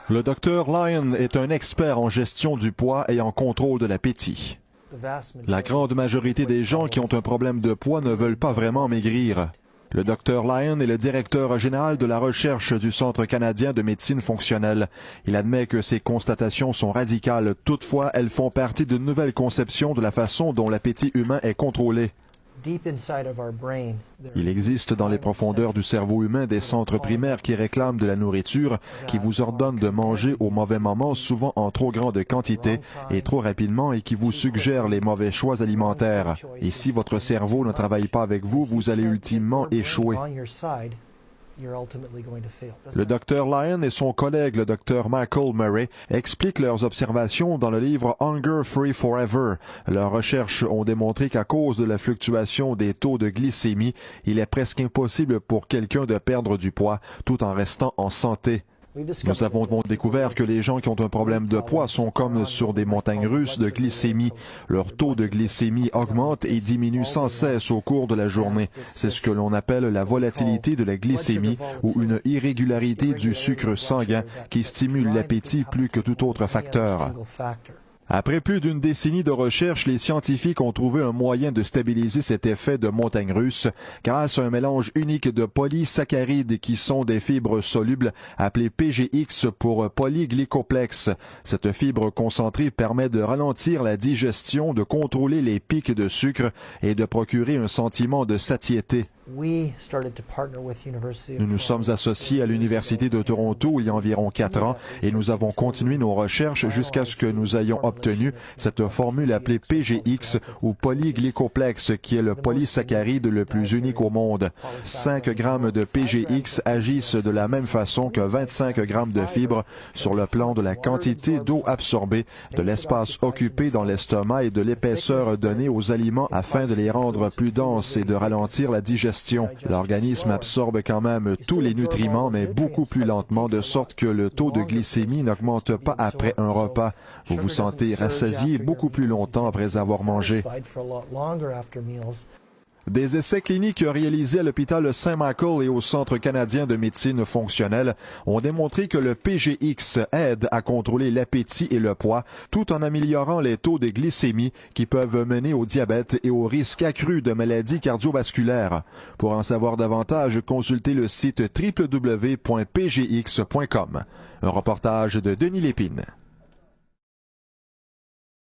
Le Dr Lyon est un expert en gestion du poids et en contrôle de l'appétit. La grande majorité des gens qui ont un problème de poids ne veulent pas vraiment maigrir. Le Dr Lyon est le directeur général de la recherche du Centre canadien de médecine fonctionnelle. Il admet que ces constatations sont radicales. Toutefois, elles font partie d'une nouvelle conception de la façon dont l'appétit humain est contrôlé. Il existe dans les profondeurs du cerveau humain des centres primaires qui réclament de la nourriture, qui vous ordonnent de manger au mauvais moment, souvent en trop grande quantité et trop rapidement, et qui vous suggèrent les mauvais choix alimentaires. Et si votre cerveau ne travaille pas avec vous, vous allez ultimement échouer. Le Dr Lyon et son collègue, le Dr Michael Murray, expliquent leurs observations dans le livre Hunger Free Forever. Leurs recherches ont démontré qu'à cause de la fluctuation des taux de glycémie, il est presque impossible pour quelqu'un de perdre du poids tout en restant en santé. Nous avons découvert que les gens qui ont un problème de poids sont comme sur des montagnes russes de glycémie. Leur taux de glycémie augmente et diminue sans cesse au cours de la journée. C'est ce que l'on appelle la volatilité de la glycémie ou une irrégularité du sucre sanguin qui stimule l'appétit plus que tout autre facteur. Après plus d'une décennie de recherche, les scientifiques ont trouvé un moyen de stabiliser cet effet de montagne russe grâce à un mélange unique de polysaccharides qui sont des fibres solubles appelées PGX pour polyglycoplex. Cette fibre concentrée permet de ralentir la digestion, de contrôler les pics de sucre et de procurer un sentiment de satiété. Nous nous sommes associés à l'Université de Toronto il y a environ 4 ans et nous avons continué nos recherches jusqu'à ce que nous ayons obtenu cette formule appelée PGX ou polyglycoplex qui est le polysaccharide le plus unique au monde. 5 grammes de PGX agissent de la même façon que 25 grammes de fibres sur le plan de la quantité d'eau absorbée, de l'espace occupé dans l'estomac et de l'épaisseur donnée aux aliments afin de les rendre plus denses et de ralentir la digestion. L'organisme absorbe quand même tous les nutriments, mais beaucoup plus lentement, de sorte que le taux de glycémie n'augmente pas après un repas. Vous vous sentez rassasié beaucoup plus longtemps après avoir mangé. Des essais cliniques réalisés à l'hôpital Saint-Michael et au Centre canadien de médecine fonctionnelle ont démontré que le PGX aide à contrôler l'appétit et le poids tout en améliorant les taux de glycémie qui peuvent mener au diabète et au risque accru de maladies cardiovasculaires. Pour en savoir davantage, consultez le site www.pgx.com. Un reportage de Denis Lépine.